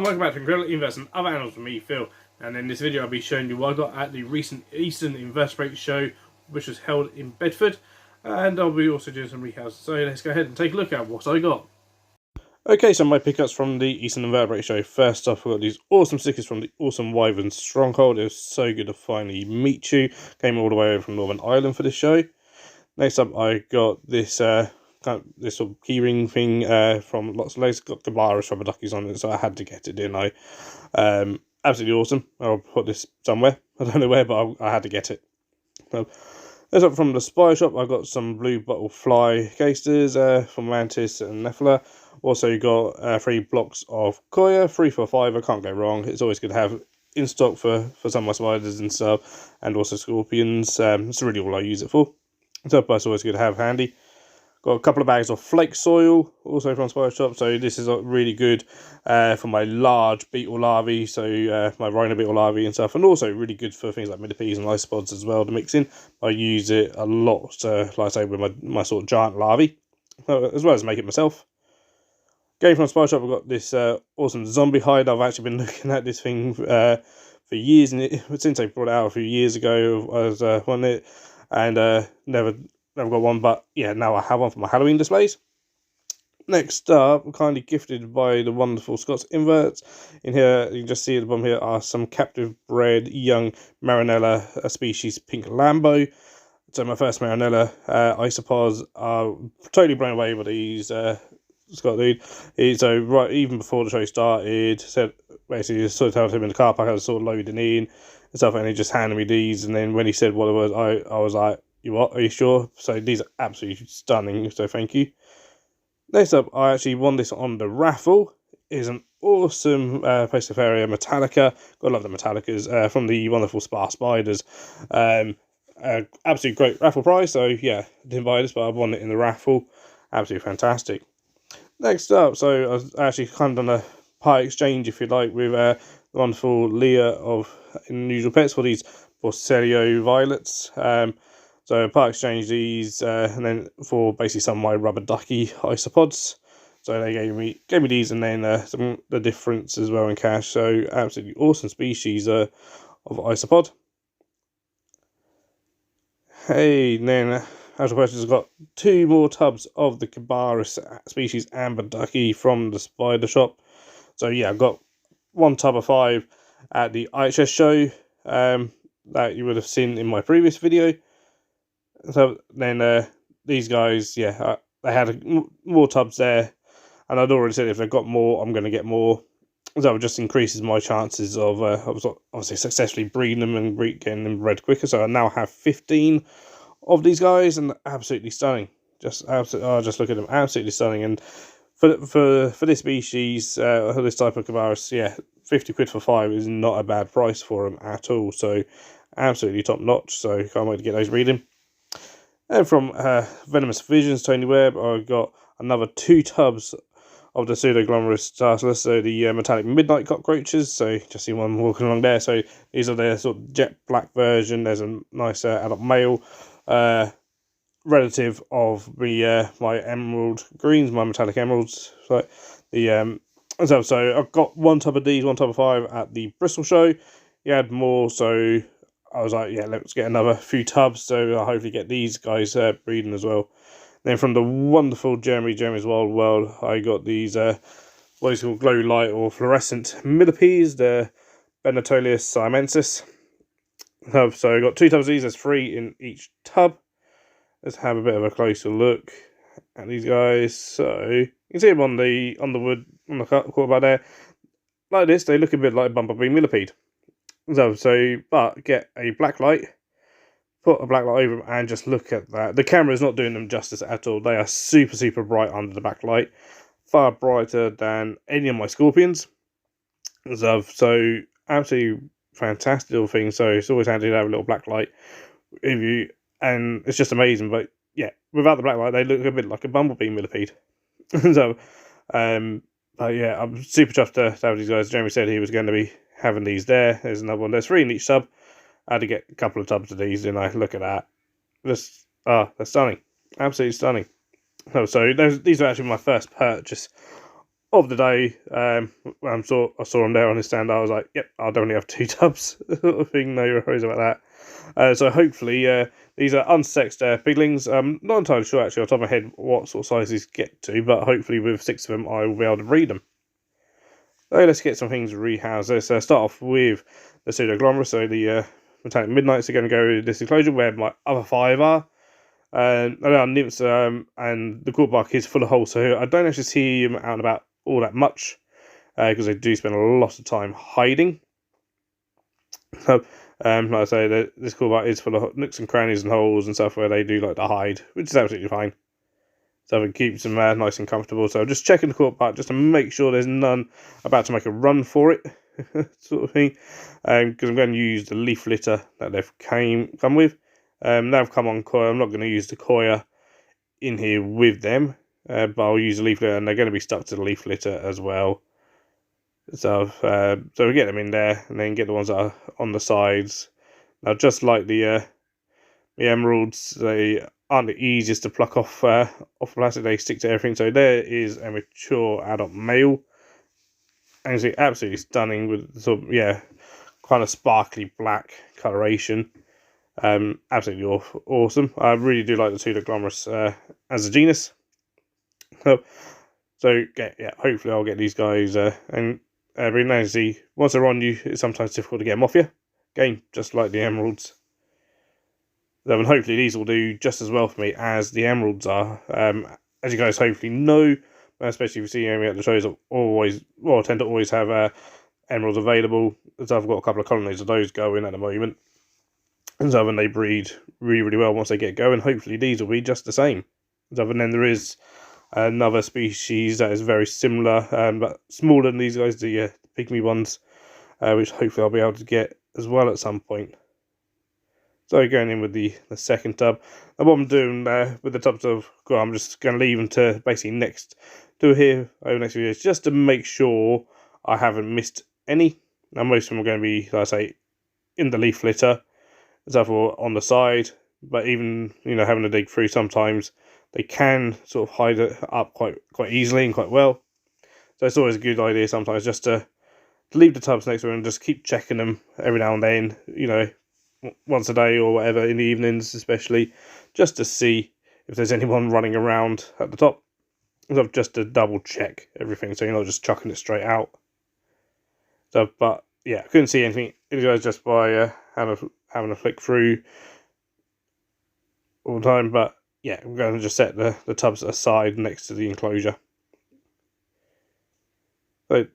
and welcome back to Incredible Inverts and Other Animals with me, Phil. And in this video I'll be showing you what I got at the recent Eastern Invertebrate Show, which was held in Bedford. And I'll be also doing some rehouses. So let's go ahead and take a look at what I got. Okay, so my pickups from the Eastern Invertebrate Show. First off, I've got these awesome stickers from the awesome Wyvern Stronghold. It was so good to finally meet you. Came all the way over from Northern Ireland for this show. Next up, I got this this sort of keyring thing from Lots of Legs. Got the Gaarus rubber duckies on it, so I had to get it, didn't I? Absolutely awesome. I'll put this somewhere. I don't know where, but I had to get it. Next up, from the Spy Shop, I got some blue bottle fly cases from Mantis and Nephila. Also got 3 blocks of Koya, 3 for 5. I can't go wrong. It's always good to have in stock for some of my spiders and stuff, and also scorpions. It's really all I use it for. So that's always good to have handy. Got a couple of bags of flake soil, also from Spy Shop. So this is really good for my large beetle larvae, so my rhino beetle larvae and stuff, and also really good for things like millipedes and isopods as well to mix in. I use it a lot, like I say, with my sort of giant larvae, as well as make it myself. Going from Spy Shop, I've got this awesome zombie hide. I've actually been looking at this thing for years, and since they brought it out a few years ago, I was wanting it, and never got one, but yeah, now I have one for my Halloween displays. Next up, I'm kindly gifted by the wonderful Scots Inverts. In here, you can just see at the bottom here are some captive bred young Marinella, a species Pink Lambo. So my first Marinella isopods are totally blown away by these. Scott dude, so right even before the show started, said basically just sort of told him in the car park I was sort of loading in and stuff, and he just handed me these. And then when he said what it was, I was like, "You what? Are you sure?" So these are absolutely stunning. So thank you. Next up, I actually won this on the raffle. It's an awesome Pasipharia Metallica. Gotta love the Metallicas from the wonderful Spar Spiders. Absolutely great raffle prize. So yeah, didn't buy this, but I won it in the raffle. Absolutely fantastic. Next up, so I was actually kind of done a pie exchange, if you like, with the wonderful Leah of Unusual Pets for these Porcelio Violets. So pie exchange these, and then for basically some of my rubber ducky isopods. So they gave me these, and then the difference as well in cash. So absolutely awesome species of isopod. Hey, then. Actual questions, I've got 2 more tubs of the Gaarus species amber ducky from the Spider Shop. So yeah, I've got 1 tub of 5 at the IHS show that you would have seen in my previous video. So then these guys, yeah, they had more tubs there, and I'd already said if they've got more, I'm going to get more. So it just increases my chances of obviously successfully breeding them and getting them bred quicker. So I now have 15 of these guys, and absolutely stunning. Just look at them, absolutely stunning. And for this species, this type of Gaarus, yeah, 50 quid for 5 is not a bad price for them at all. So absolutely top notch. So can't wait to get those breeding. And from Venomous Visions, Tony Webb, I got another 2 tubs of the Pseudoglomerus tarsalus, so the metallic midnight cockroaches. So just see one walking along there. So these are their sort of jet black version. There's a nice adult male relative of the my emerald greens, my metallic emeralds. So the so I've got 1 tub of these, 1 tub of 5 at the Bristol show. You had more, so I was like, yeah, let's get another few tubs. So I'll hopefully get these guys breeding as well. Then from the wonderful Jeremy's Wild World, I got these what is called glow light or fluorescent millipedes, the Benetolius siamensis. So I got 2 tubs of these. There's 3 in each tub. Let's have a bit of a closer look at these guys. So you can see them on the wood on the quarterback there. Like this, they look a bit like bumblebee millipede. So but get a black light, put a black light over them, and just look at that. The camera is not doing them justice at all. They are super bright under the back light, far brighter than any of my scorpions. So absolutely fantastic little thing. So it's always handy to have a little black light if you. And it's just amazing, but yeah, without the black light, they look a bit like a bumblebee millipede. So, but yeah, I'm super chuffed to have these guys. Jeremy said he was going to be having these there. There's another one. There's 3 in each tub. I had to get a couple of tubs of these, and I look at that. Just, they're stunning. Absolutely stunning. So these are actually my first purchase of the day. When I saw them there on the stand, I was like, yep, I'll definitely have 2 tubs, sort of thing. No worries about that. So hopefully these are unsexed piglings. I'm not entirely sure actually off the top of my head what sort of size these get to, but hopefully with 6 of them I will be able to breed them. So let's get some things rehoused. Let's start off with the pseudo-Gaarus. So the metallic midnights are going to go in this enclosure where my other 5 are. And there are nymphs, and the cork is full of holes, so I don't actually see them out and about all that much, because they do spend a lot of time hiding. So, like I say, this cork is full of nooks and crannies and holes and stuff where they do like to hide, which is absolutely fine. So it keeps them nice and comfortable. So just checking the cork just to make sure there's none about to make a run for it, sort of thing. Because I'm going to use the leaf litter that they've come with. They've come on coir. I'm not going to use the coir in here with them, but I'll use the leaf litter, and they're going to be stuck to the leaf litter as well. So we get them in there, and then get the ones that are on the sides. Now, just like the emeralds, they aren't the easiest to pluck off plastic. They stick to everything. So there is a mature adult male, and it's absolutely stunning with sort of, kind of sparkly black coloration. Absolutely awesome. I really do like the pseudo-Gaarus as a genus. So hopefully I'll get these guys and really nice to see. Once they're on you, it's sometimes difficult to get them off you. Again, just like the emeralds. So, and hopefully these will do just as well for me as the emeralds are. As you guys hopefully know, especially if you see me at the shows, I tend to always have emeralds available. So I've got a couple of colonies of those going at the moment. And so then they breed really, really well once they get going. Hopefully these will be just the same. So then there is another species that is very similar, but smaller than these guys, the pygmy ones, which hopefully I'll be able to get as well at some point. So going in with the second tub. And what I'm doing with the tubs I'm just going to leave them to basically next to here over the next few years, just to make sure I haven't missed any. Now most of them are going to be, like I say, in the leaf litter, therefore on the side. But even having to dig through, sometimes they can sort of hide it up quite easily and quite well. So it's always a good idea sometimes just to leave the tubs next to them and just keep checking them every now and then, once a day or whatever, in the evenings especially, just to see if there's anyone running around at the top. So just to double check everything, so you're not just chucking it straight out. So, but yeah, I couldn't see anything just by having a flick through all the time. But yeah, I'm going to just set the tubs aside next to the enclosure. So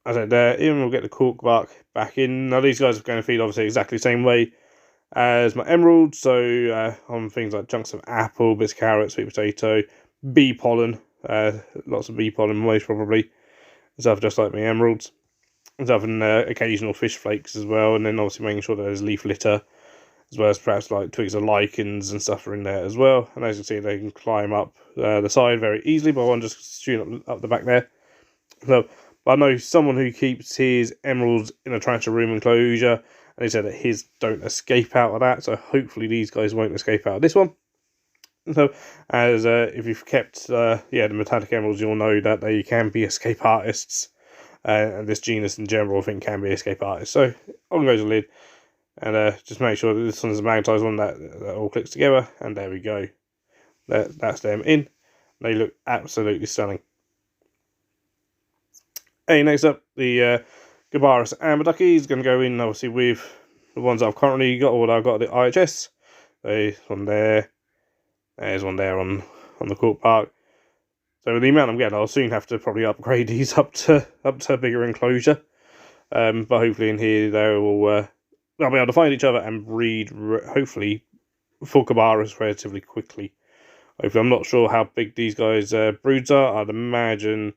as I said there, even we'll get the cork bark back in. Now these guys are going to feed obviously exactly the same way as my emeralds, so on things like chunks of apple, bits of carrot, sweet potato, bee pollen, lots of bee pollen most probably, stuff just like my emeralds, and stuff, and occasional fish flakes as well, and then obviously making sure that there's leaf litter, as well as perhaps like twigs of lichens and stuff are in there as well. And as you can see, they can climb up the side very easily by one just shooting up the back there. So, but I know someone who keeps his emeralds in a tarantula room enclosure, and he said that his don't escape out of that, so hopefully these guys won't escape out of this one. So, as if you've kept the metallic emeralds, you'll know that they can be escape artists, and this genus in general I think can be escape artists. So on goes the lid, and just make sure that this one's a magnetised one that all clicks together, and there we go. That's them in. They look absolutely stunning. Hey, next up, the Gaarus amadu is going to go in obviously with the ones that I've currently got, or that I've got at the IHS. There's one there. There's one there on the cork park. So with the amount I'm getting, I'll soon have to probably upgrade these up to a bigger enclosure. But hopefully in here they'll be able to find each other and breed hopefully for Gaarus relatively quickly. Hopefully, I'm not sure how big these guys' broods are. I'd imagine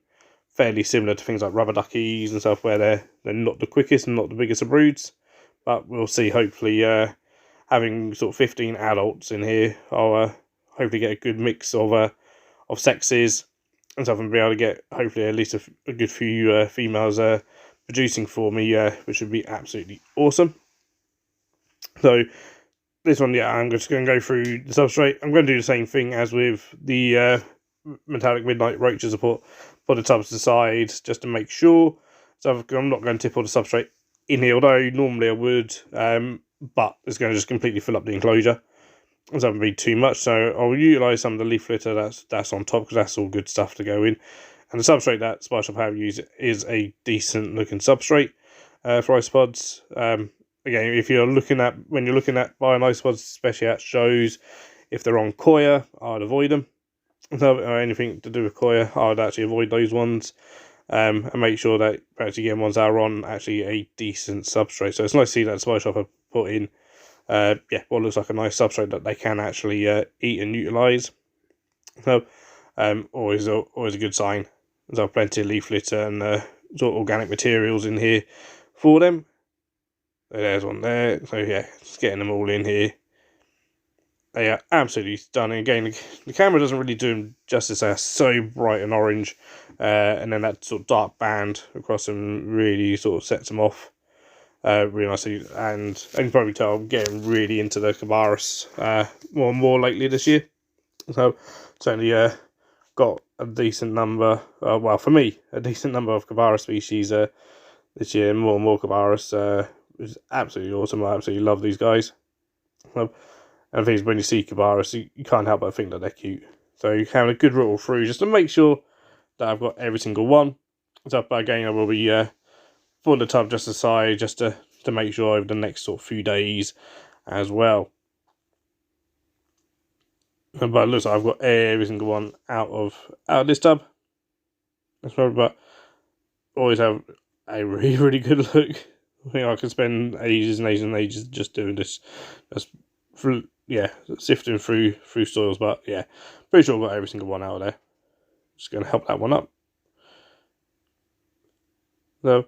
fairly similar to things like rubber duckies and stuff, where they're not the quickest and not the biggest of broods. But we'll see. Hopefully, having sort of 15 adults in here, I'll hopefully get a good mix of sexes and stuff, and be able to get hopefully at least a good few females producing for me, which would be absolutely awesome. So this one, I'm just going to go through the substrate. I'm going to do the same thing as with the metallic midnight roaches, put the tubs to the side just to make sure. So I'm not going to tip all the substrate in here, although normally I would, but it's going to just completely fill up the enclosure. So that would be too much. So I'll utilise some of the leaf litter that's on top, because that's all good stuff to go in. And the substrate that Spice Shop have used is a decent looking substrate for isopods. Again, if you're looking at buying isopods, especially at shows, if they're on coir, I'd avoid them. Or anything to do with coir, I'd actually avoid those ones. And make sure that actually getting ones that are on actually a decent substrate. So it's nice to see that Spice Shop have put in what looks like a nice substrate that they can actually eat and utilise. So always a good sign. There's plenty of leaf litter and sort of organic materials in here for them. So there's one there. So yeah, just getting them all in here. They are absolutely stunning. Again, the camera doesn't really do them justice. They are so bright and orange, and then that sort of dark band across them really sort of sets them off really nicely. And you can probably tell I'm getting really into the Gaarus more and more lately this year. So certainly got a decent number. Well, for me, a decent number of Gaarus species this year. More and more Gaarus. Is absolutely awesome. I absolutely love these guys. And the thing is, when you see Gaarus, you can't help but think that they're cute. So you're having a good roll through just to make sure that I've got every single one. So again, I will be putting the tub just aside just to make sure over the next sort of few days as well. But it looks like I've got every single one out of this tub. That's probably, but always have a really, really good look. I think I could spend ages and ages and ages just doing this, just sifting through soils. But yeah, pretty sure I've got every single one out of there. Just going to help that one up. So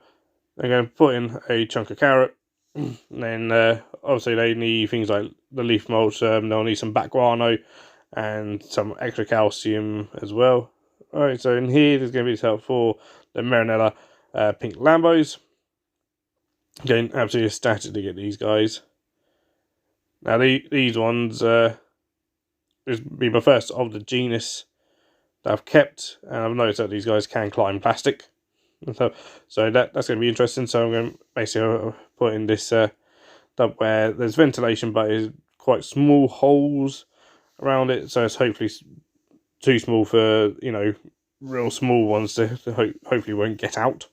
I'm going to put in a chunk of carrot. And then obviously they need things like the leaf mulch. They'll need some back guano and some extra calcium as well. Alright, so in here there's going to be help for the Marinella pink Lambos. Again, absolutely ecstatic to get these guys. Now these ones this will be my first of the genus that I've kept, and I've noticed that these guys can climb plastic. So that's going to be interesting. So I'm going to basically put in this tub where there's ventilation, but it's quite small holes around it. So it's hopefully too small for real small ones to hopefully won't get out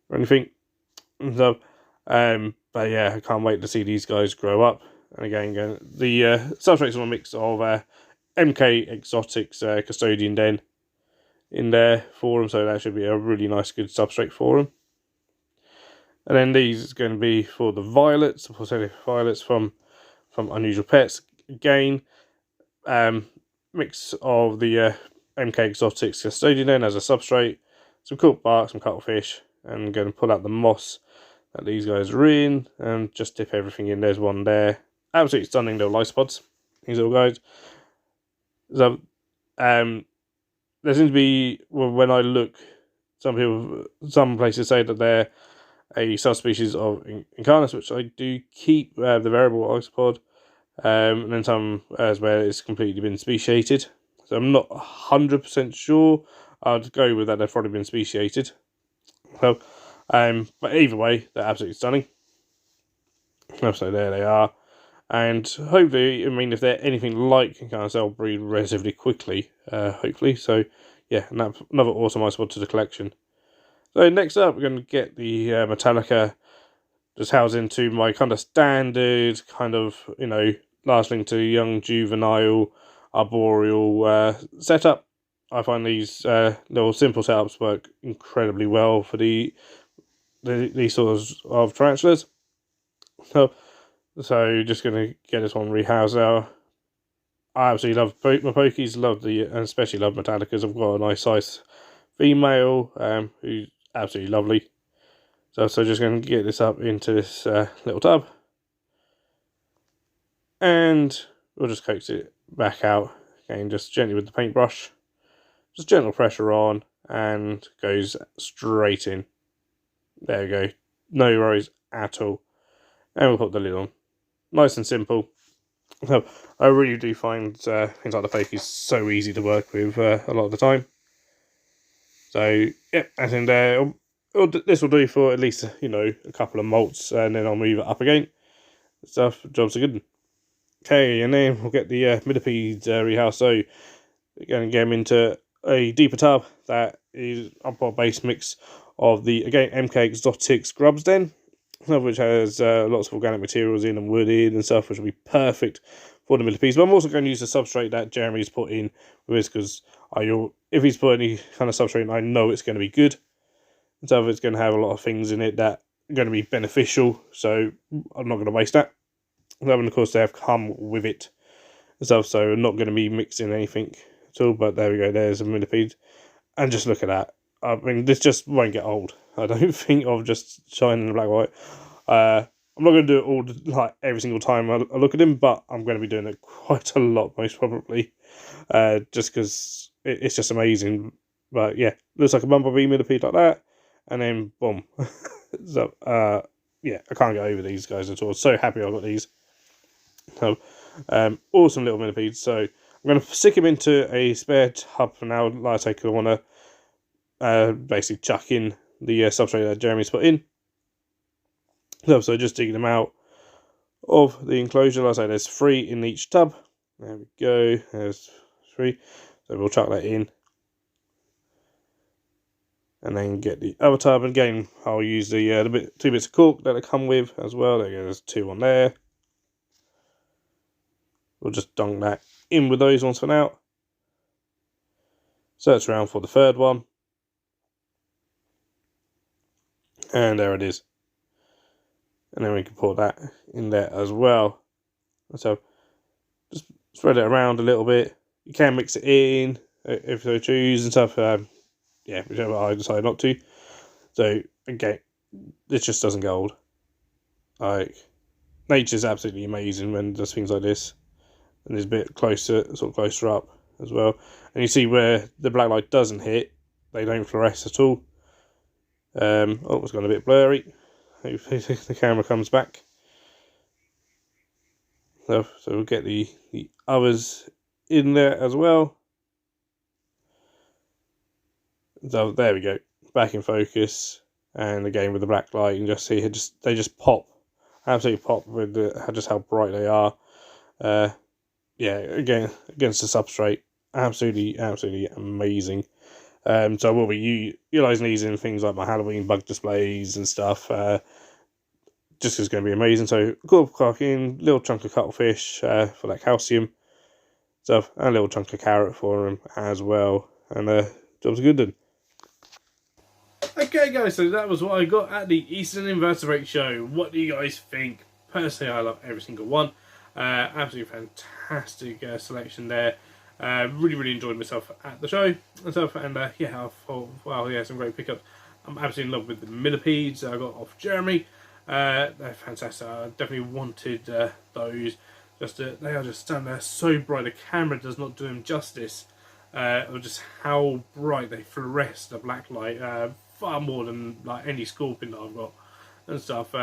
or anything. So but yeah, I can't wait to see these guys grow up. And again, the substrate's on a mix of MK Exotics Custodian Den in there for them, so that should be a really nice, good substrate for them. And then these is going to be for the violets, violets from Unusual Pets. Again, mix of the MK Exotics Custodian Den as a substrate, some cooked bark, some cuttlefish, and I'm going to pull out the moss that these guys are in, and just dip everything in. There's one there. Absolutely stunning little isopods, these little guys. So, there seems to be, when I look, some places say that they're a subspecies of Incarnus, which I do keep, the variable isopod, and then some as well it's completely been speciated. So I'm not 100% sure. I'd go with that they've probably been speciated. So, but either way, they're absolutely stunning. So there they are. And hopefully, if they're anything like Incarnus, they'll breed relatively quickly, hopefully. So, yeah, another awesome isopod to the collection. So, next up, we're going to get the Metallica just housed into my kind of standard, last link to young, juvenile, arboreal setup. I find these little simple setups work incredibly well for these sorts of tarantulas. So just going to get this one rehoused now. I absolutely love my pokies, and especially love Metallicas. I've got a nice size female who's absolutely lovely. So just going to get this up into this little tub. And we'll just coax it back out. Again, just gently with the paintbrush. Just gentle pressure on and goes straight in. There we go. No worries at all. And we'll put the lid on. Nice and simple. So I really do find things like the pokies so easy to work with a lot of the time. So yeah, I think this will do for at least a couple of molts, and then I'll move it up again. Stuff jobs are good. Okay, and then we'll get the millipede rehouse. So we're going to get them into a deeper tub that is up our base mix of the MK Exotics Grubs Den, which has lots of organic materials in and wood in and stuff, which will be perfect for the millipedes. But I'm also going to use the substrate that Jeremy's put in with this, because if he's put any kind of substrate, I know it's going to be good. And so it's going to have a lot of things in it that are going to be beneficial, so I'm not going to waste that. And of course, they have come with it and stuff, so I'm not going to be mixing anything at all. But there we go, there's a millipede. And just look at that. I mean, this just won't get old. I don't think of just shining the black and white. I'm not going to do it all, like, every single time I look at him, but I'm going to be doing it quite a lot, most probably. Just because it's just amazing. But yeah, looks like a bumblebee millipede like that. And then, boom. So, yeah, I can't get over these guys at all. So happy I got these. So, awesome little millipedes. So, I'm going to stick him into a spare tub for now. Like I say, because I want to basically chuck in the substrate that Jeremy's put in. So just digging them out of the enclosure. Like I say, there's 3 in each tub. There we go. There's 3. So we'll chuck that in. And then get the other tub. And again, I'll use the 2 bits of cork that they come with as well. There you go, there's 2 on there. We'll just dunk that in with those ones for now. Search around for the 3rd one. And there it is. And then we can put that in there as well. So just spread it around a little bit. You can mix it in if you choose and stuff. Yeah, whichever I decide not to. So again, this just doesn't get old. Like, nature's absolutely amazing when it does things like this. And it's a bit closer, sort of closer up as well. And you see where the black light doesn't hit, they don't fluoresce at all. Oh, it's gone a bit blurry. Hopefully the camera comes back. So we'll get the others in there as well. So there we go, back in focus, and again with the black light, you can just see they just pop, absolutely pop with just how bright they are. Yeah, again against the substrate, absolutely amazing. So I will be utilising these in things like my Halloween bug displays and stuff. Just is going to be amazing. So cork in, little chunk of cuttlefish for that calcium stuff, and a little chunk of carrot for them as well. And jobs are good then. Okay guys, so that was what I got at the Eastern Invertebrate Show. What do you guys think? Personally, I love every single one. Absolutely fantastic selection there. Really enjoyed myself at the show and stuff. And yeah, I thought, wow, yeah, some great pickups. I'm absolutely in love with the millipedes I got off Jeremy. They're fantastic. I definitely wanted those. They are just standing there so bright. The camera does not do them justice. Or just how bright they fluoresce the black light, far more than like any scorpion that I've got and stuff,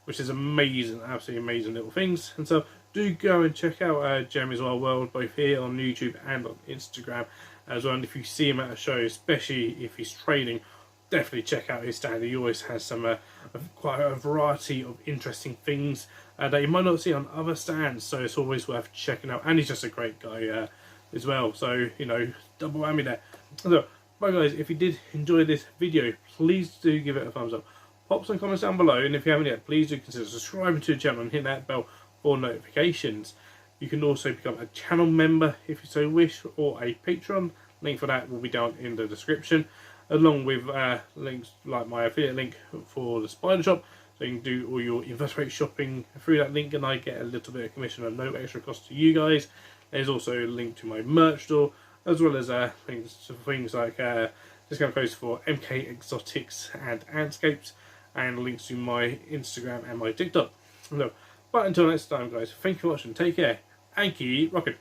which is amazing, absolutely amazing little things. And so do go and check out Jeremy's Wild World, both here on YouTube and on Instagram as well. And if you see him at a show, especially if he's trading, definitely check out his stand. He always has some quite a variety of interesting things that you might not see on other stands, so it's always worth checking out. And he's just a great guy as well, so double whammy there. So right guys, if you did enjoy this video, please do give it a thumbs up, pop some comments down below, and if you haven't yet, please do consider subscribing to the channel and hit that bell for notifications. You can also become a channel member if you so wish, or a Patreon. Link for that will be down in the description, along with links like my affiliate link for the Spider Shop, so you can do all your invertebrate shopping through that link, and I get a little bit of commission at no extra cost to you guys. There's also a link to my merch store, as well as things like discount codes for MK Exotics and Antscapes, and links to my Instagram and my TikTok. But until next time guys, thank you for watching, take care, and keep rocking.